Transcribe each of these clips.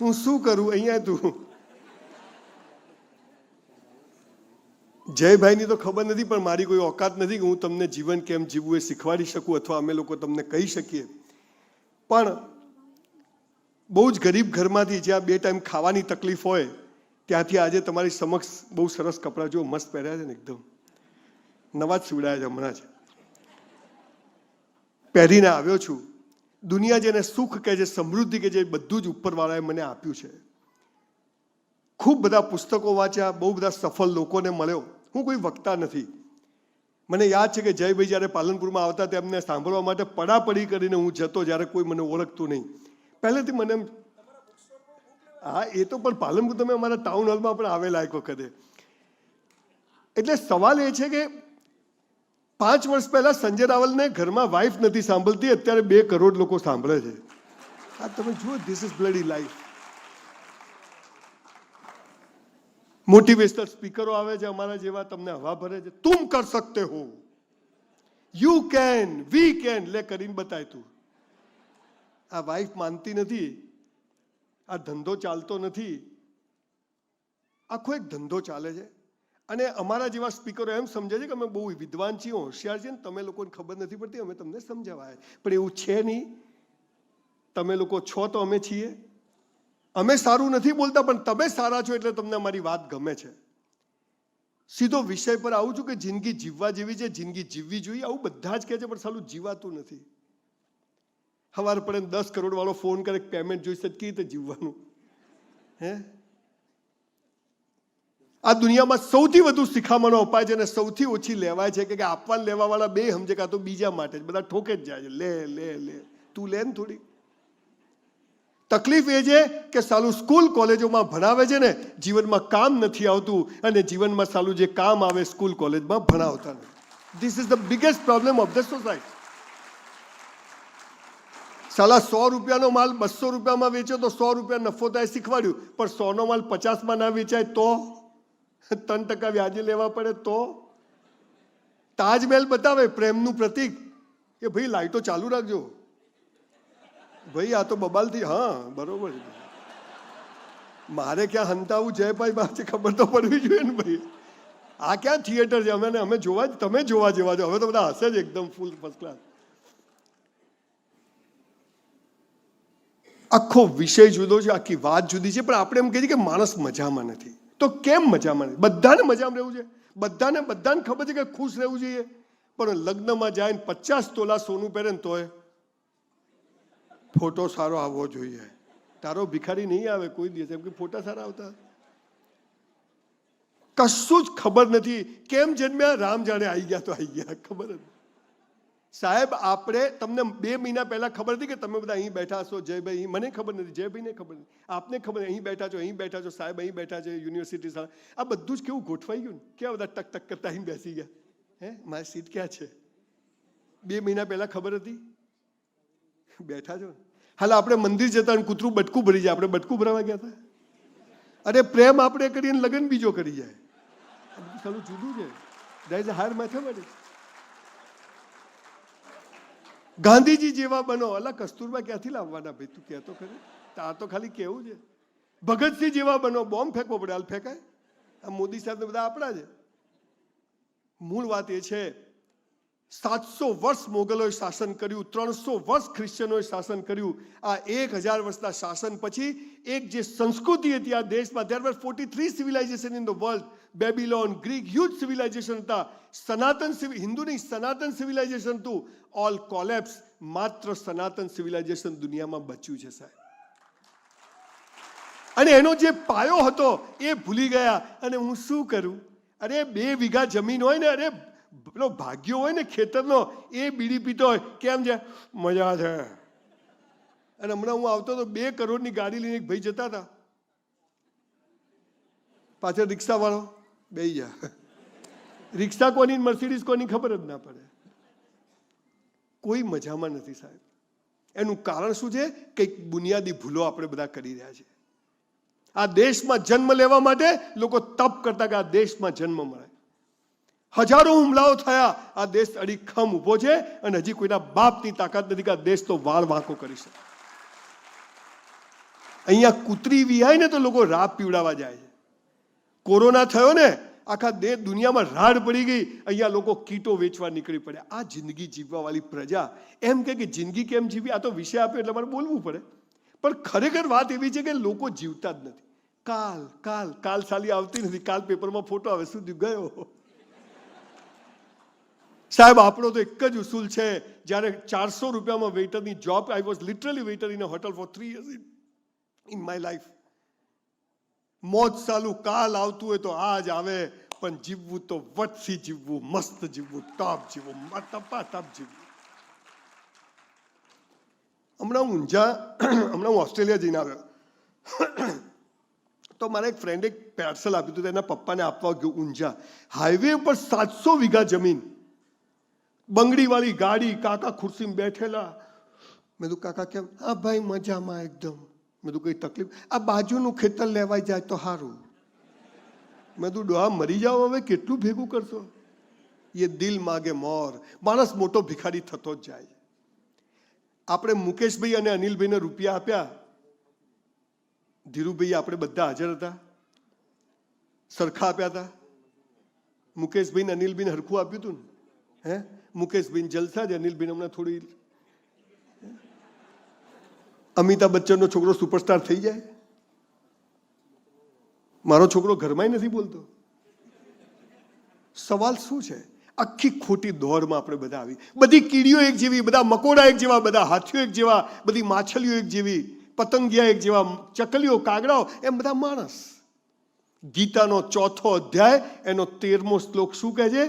હું શું કરું અહીંયા? તું જયભાઈની તો ખબર નથી, પણ મારી કોઈ ઓકાત નથી કે હું તમને જીવન કેમ જીવવું એ શીખવાડી શકું અથવા અમે લોકો તમને કહી શકીએ. પણ બહુ જ ગરીબ ઘરમાંથી જ્યાં 2 ટાઈમ ખાવાની તકલીફ હોય ત્યાંથી આજે તમારી સમક્ષ બહુ સરસ કપડાં જો મસ્ત પહેર્યા છે ને, એકદમ નવા જ સીવડાયા છે, હમણાં જ પહેરીને આવ્યો છું. દુનિયા જેને સુખ કહે છે, સમૃદ્ધિ કહે છે, બધું જ ઉપરવાળાએ મને આપ્યું છે. ખૂબ બધા પુસ્તકો વાંચ્યા, બહુ બધા સફળ લોકોને મળ્યો. હું કોઈ વક્તા નથી. મને યાદ છે કે જયભાઈ જ્યારે પાલનપુરમાં આવતા તેમને સાંભળવા માટે પડાપડી કરીને હું જતો, જ્યારે કોઈ મને ઓળખતું નહીં. પહેલેથી મને હા, એ તો પણ પાલનપુર તમે અમારા ટાઉન હોલમાં પણ આવેલા એક વખતે. એટલે સવાલ એ છે કે 5 વર્ષ પહેલા સંજય રાવલને ઘરમાં વાઇફ નથી સાંભળતી, અત્યારે 2 કરોડ લોકો સાંભળે છે. આ તમે જુઓ, this is bloody life. Motivational સ્પીકરો આવે છે અમારા જેવા, તમને હવા ભરે છે. તુમ કર સકતે હો, યુ કેન, વી કેન, લે કરીને બતાય તું. આ વાઇફ માનતી નથી, આ ધંધો ચાલતો નથી. આખો એક ધંધો ચાલે છે. અને અમારા જેવા સ્પીકરો એમ સમજે છે કે અમે બહુ વિદ્વાન છીએ, હોશિયાર છીએ, તમે લોકોને ખબર નથી પડતી, અમે તમને સમજાવાય. પણ એવું છે નહીં. તમે લોકો છો તો અમે છીએ. અમે સારું નથી બોલતા, પણ તમે સારા છો એટલે તમને અમારી વાત ગમે છે. સીધો વિષય પર આવું છું કે જિંદગી જીવવા જેવી છે, જિંદગી જીવવી જોઈએ, આવું બધા જ કહે છે, પણ સાલું જીવાતું નથી. સવાર પડે 10 કરોડ વાળો ફોન કરે, પેમેન્ટ જોઈશે, કેવી રીતે જીવવાનું? હે, આ દુનિયામાં સૌથી વધુ શિખામણો અપાય છે અને સૌથી ઓછી લેવાય છે કે આપવા લેવા વાળા 2 સમજે કાં તો બીજા માટે જ બધા ઠોકે જ જાય છે. લે લે લે, તું લે ને થોડી. તકલીફ એ છે કે સાલું સ્કૂલ કોલેજોમાં ભણાવે છે ને, જીવનમાં કામ નથી આવતું, અને જીવનમાં સાલું જે કામ આવે સ્કૂલ કોલેજમાં ભણાવતા નથી. This is the biggest problem of the society. સાલા 100 રૂપિયાનો માલ 200 રૂપિયામાં વેચ્યો તો 100 રૂપિયા નફો થાય શીખવાડ્યું, પણ 100નો માલ 50માં ના વેચાય તો 3% વ્યાજે લેવા પડે તો. તાજમહેલ બતાવે પ્રેમનું પ્રતીક કે ભાઈ લાઈટો ચાલુ રાખજો, ભાઈ આ તો બબાલથી. હા, બરોબર. મારે ક્યાં હંતાવું જયભાઈ બહાર છે, ખબર તો પડવી જોઈએ ને ભાઈ. આ ક્યાં થિયેટર છે? અમે જોવા, તમે જોવા જેવા છો. હવે તો બધા હશે જ એકદમ ફૂલ ફર્સ્ટ ક્લાસ. આખો વિષય જુદો છે, આખી વાત જુદી છે, પણ આપણે એમ કહીએ કે માણસ મજામાં નથી. તો કેમ મજામાં નથી? બધાને મજામાં રહેવું છે, બધાને ખબર છે કે ખુશ રહેવું જોઈએ, પણ લગ્નમાં જાય 50 તોલા સોનું પહેરે ને તોય ફોટો સારો આવવો જોઈએ. તારો ભિખારી નહીં આવે કોઈ દિવસ એમ કે ફોટા સારા આવતા. કશું જ ખબર નથી. કેમ જન્મ્યા? રામ જાણે, આવી ગયા તો આવી ગયા, ખબર જ. સાહેબ, આપણે તમને 2 મહિના પહેલા ખબર હતી કે તમે બધા અહીં બેઠા હશો? જયભાઈ, મને ખબર નથી, જયભાઈને ખબર નથી, આપને ખબર, અહીં બેઠા છો, અહીં બેઠા છો, સાહેબ અહીં બેઠા છે, યુનિવર્સિટી સાહેબ. આ બધું જ કેવું ગોઠવાઈ ગયું ને, કેવા બધા ટક ટક કરતા અહીં બેસી ગયા. હે, મારી સીટ ક્યાં છે? 2 મહિના પહેલા ખબર હતી? બેઠા છો. હાલ આપણે મંદિર જતા અને કૂતરું બટકું ભરી જાય, આપણે બટકું ભરાવા ગયા હતા? અરે પ્રેમ આપણે કરીને લગ્ન બીજો કરી જાય. સાલું જુદું છે. There is a higher mathematics. Gandhiji જેવા બનો. અલા, કસ્તુરબા ક્યાંથી લાવવાના ભાઈ? તું કહેતો ખરી? આ તો ખાલી કેવું છે. ભગતસિંહ જેવા બનો. બોમ્બ ફેંકવો પડે, હાલ ફેંકાય? આ મોદી સાહેબ બધા આપણા છે. મૂળ વાત એ છે, 700 વર્ષ મોગલોએ શાસન કર્યું, 300 વર્ષ ખ્રિશ્ચનોએ શાસન કર્યું. આ 1000 વર્ષના શાસન પછી એક જે સંસ્કૃતિ હતી આ દેશમાં, there were 43 civilization in the world. બેબીલોન, Greek, huge civilisation હતા. સનાતન હિન્દુ નહીં, સનાતન સિવિલાઇઝેશન હતું. All collapse. માત્ર સનાતન સિવિલાઇઝેશન દુનિયામાં બચ્યું છે સાહેબ. અને એનો જે પાયો હતો એ ભૂલી ગયા. અને હું શું કરું? અરે 2 વીઘા જમીન હોય ને, અરે પેલો ભાગ્યો હોય ને ખેતરનો, એ બીડી પીતો હોય. કેમ છે? મજા છે. અને હમણાં હું આવતો તો 2 કરોડની ગાડી લઈને એક ભાઈ જતા હતા, પાછળ રિક્ષા વાળો બેહી જા. રિક્ષા કોની, મર્સિડીઝ કોની ખબર જ ના પડે. કોઈ મજામાં નથી સાહેબ. એનું કારણ શું છે? કંઈક બુનિયાદી ભૂલો આપણે બધા કરી રહ્યા છીએ. આ દેશમાં જન્મ લેવા માટે લોકો તપ કરતા કે આ દેશમાં જન્મ મળે. હજારો હુમલાઓ થયા, આ દેશ અડીખમ ઊભો છે, અને હજી કોઈના બાપની તાકાત નથી કે આ દેશ તો વાળ વાંકો કરી શકે. અહીંયા કૂતરી વિહાય ને તો લોકો રાબ પીવડાવવા જાય છે. કોરોના થયો ને આખા દુનિયામાં રાડ પડી ગઈ, અહીંયા લોકો કીટો વેચવા નીકળી પડ્યા. આ જિંદગી જીવવા વાળી પ્રજા એમ કે જિંદગી કેમ જીવી, આ તો વિષય આપ્યો એટલે મારે બોલવું પડે. પણ ખરેખર વાત એવી છે કે લોકો જીવતા જ નથી. કાલ કાલ કાલ સાલી આવતી નથી. કાલ પેપરમાં ફોટો આવે, સુધી ગયો. સાહેબ આપણો તો એક જ ઉસૂલ છે. જ્યારે 400 રૂપિયામાં વેઇટરની job, I was literally waiter in a hotel for 3 years in my life. મોજ ચાલુ, કાલ આવતું હોય તો આજ આવે, પણ જીવવું તો વટથી જીવવું, મસ્ત જીવવું, ટોપ જીવવું, ટપ જીવવું. હમણાં હું ઓસ્ટ્રેલિયા જઈને આવ્યો તો મારા એક ફ્રેન્ડે એક પાર્સલ આપ્યું હતું, એના પપ્પાને આપવા ગયો ઊંઝા. હાઈવે ઉપર 700 વીઘા જમીન, બંગડીવાળી ગાડી, કાકા ખુરશીમાં બેઠેલા. મેં કીધું કાકા કેમ? હા ભાઈ મજામાં એકદમ. મેં કીધું કઈ તકલીફ? આ બાજુનું ખેતર લેવાઈ જાય તો સારું. મેં કીધું ડોહા મરી જાઓ હવે, કેટલું ભેગું કરશો? એ દિલ માગે મોર. માણસ મોટો ભિખારી થતો જ જાય. આપણે મુકેશભાઈ અને અનિલભાઈને રૂપિયા આપ્યા, ધીરુભાઈ આપણે બધા હાજર હતા, સરખા આપ્યા હતા. મુકેશભાઈ અનિલભાઈને હરખું આપ્યું હતું ને? મુકેશભાઈ જલસા જ, અનિલભાઈ હમણાં થોડી. અમિતાભ બચ્ચનનો છોકરો સુપરસ્ટાર થઈ જાય, મારો છોકરો ઘરમાં નથી બોલતો. સવાલ શું છે? આખી ખોટી દોડમાં આપણે બધા આવી. બધી કીડીઓ એક જેવી, બધા મકોડા એક જેવા, બધા હાથીઓ એક જેવા, બધી માછલીઓ એક જેવી, પતંગિયા એક જેવા, ચકલીઓ, કાગડાઓ, એમ બધા માણસ. ગીતાનો 4થો અધ્યાય એનો 13મો શ્લોક શું કહે છે?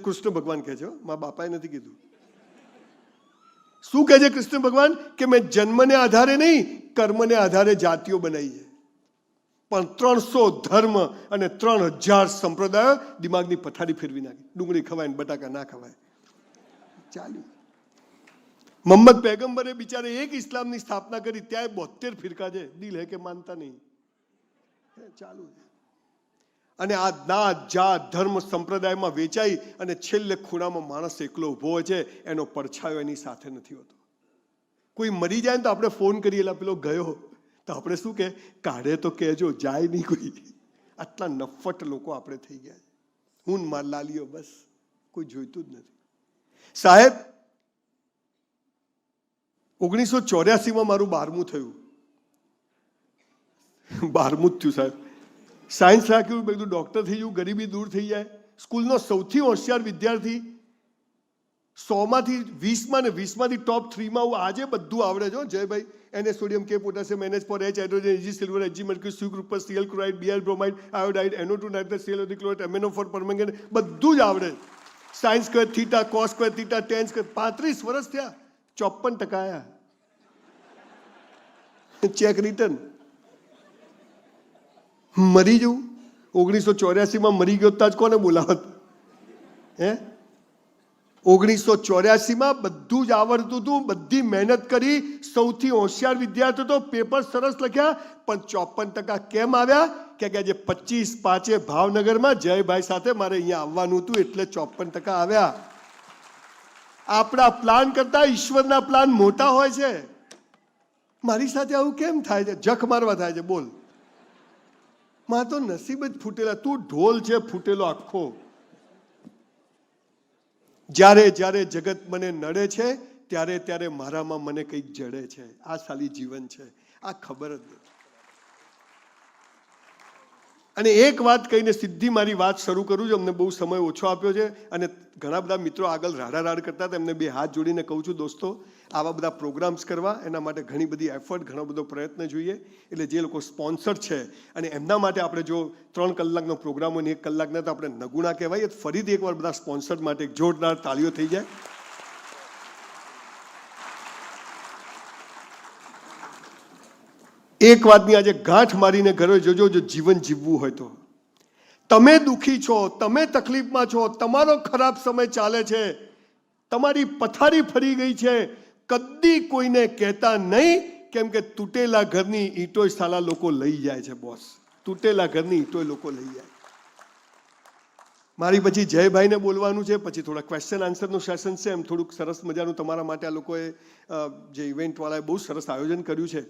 કૃષ્ણ ભગવાન કહે છે, મારા બાપાએ નથી કીધું. શું કહે છે કૃષ્ણ ભગવાન? કે મેં જન્મને આધારે નહીં, કર્મને આધારે જાતિઓ બનાવી છે. પણ 300 ધર્મ અને 3000 સંપ્રદાયો દિમાગની પથારી ફેરવી નાખી. ડુંગળી ખવાય ને બટાકા ના ખવાય, ચાલ્યું. મોહમ્મદ પૈગંબરે બિચારે એક ઇસ્લામની સ્થાપના કરી, ત્યાં 72 ફિરકા છે. દિલ હે કે માનતા નહીં, ચાલુ. અને આ નાત જાત ધર્મ સંપ્રદાયમાં વેચાઈ અને છેલ્લે ખૂણામાં માણસ એકલો ઉભો હોય છે, એનો પડછાયો એની સાથે નથી હોતો. કોઈ મરી જાય ને તો આપણે ફોન કરીએ, એટલે પેલો ગયો, તો આપણે શું કે કાઢે તો કહેજો, જાય નહીં કોઈ. આટલા નફટ લોકો આપણે થઈ ગયા. હું માર લાલીઓ, બસ કોઈ જોઈતું જ નથી. સાહેબ 1984માં મારું 12મું થયું. 12મું જ થયું સાહેબ. સાયન્સ રાખ્યું, બધું ડોક્ટર થઈ ગયું, ગરીબી દૂર થઈ જાય. સ્કૂલનો સૌથી હોશિયાર વિદ્યાર્થી, 100માંથી 20માં ને 20માંથી ટોપ 3માં હું આજે બધું આવડે છે. જયભાઈ, એને સોડિયમ, કે potassium, NH four H, hydrogen, Ag, silver, Hg, mercury, C group, Cl chloride, Br bromide, iodide, NO2 nitrate, Cl chloride, MnO four permanganate, બધું જ આવડે. Sine square theta, cos square theta, tan square. 35 વર્ષ થયા, 54% આયા. Check return. મરી જવું 1984માં મરી ગયો તો જ કોને બોલાવત? 1984માં બધું જ આવડતું હતું, બધી મહેનત કરી, સૌથી હોશિયાર વિદ્યાર્થી હતો, પેપર સરસ લખ્યા, પણ 54% કેમ આવ્યા? કે આજે 25/5 ભાવનગરમાં જયભાઈ સાથે મારે અહીંયા આવવાનું હતું, એટલે 54% આવ્યા. આપણા પ્લાન કરતા ઈશ્વરના પ્લાન મોટા હોય છે. મારી સાથે આવું કેમ થાય છે? જખ મારવા થાય છે. બોલ, માં તો નસીબ જ ફૂટેલા. તું ઢોલ છે ફૂટેલો આખો. જ્યારે જ્યારે જગત મને નડે છે, ત્યારે ત્યારે મારામાં મને કંઈક જડે છે. આ સાલી જીવન છે, આ ખબર જ નથી. અને એક વાત કહીને સીધી મારી વાત શરૂ કરું છું. અમને બહુ સમય ઓછો આપ્યો છે અને ઘણા બધા મિત્રો આગળ રાડ કરતા હતા. એમને 2 હાથ જોડીને કહું છું, દોસ્તો, આવા બધા પ્રોગ્રામ્સ કરવા એના માટે ઘણી બધી એફર્ટ, ઘણો બધો પ્રયત્ન જોઈએ. એટલે જે લોકો સ્પોન્સર છે અને એમના માટે આપણે જો 3 કલાકનો પ્રોગ્રામ હોય ને 1 કલાકના, તો આપણે નગુણા કહેવાય. ફરીથી એકવાર બધા સ્પોન્સર માટે એક જોરદાર તાળીઓ થઈ જાય. એક વાતની આજે ગાંઠ મારીને ઘરે જોજો, જો જીવન જીવવું હોય તો. તમે દુઃખી છો, તમે તકલીફમાં છો, તમારો ખરાબ સમય ચાલે છે, તમારી પથારી ફરી ગઈ છે, કદી કોઈને કહેતા નહીં. કેમ કે તૂટેલા ઘરની ઈંટોય સાલા લોકો લઈ જાય છે. બોસ, તૂટેલા ઘરની ઈંટોય લોકો લઈ જાય. મારી પછી જયભાઈને બોલવાનું છે, પછી થોડા ક્વેશ્ચન આન્સરનું સેશન છે. એમ થોડુંક સરસ મજાનું તમારા માટે આ લોકોએ જે ઇવેન્ટવાળાએ બહુ સરસ આયોજન કર્યું છે.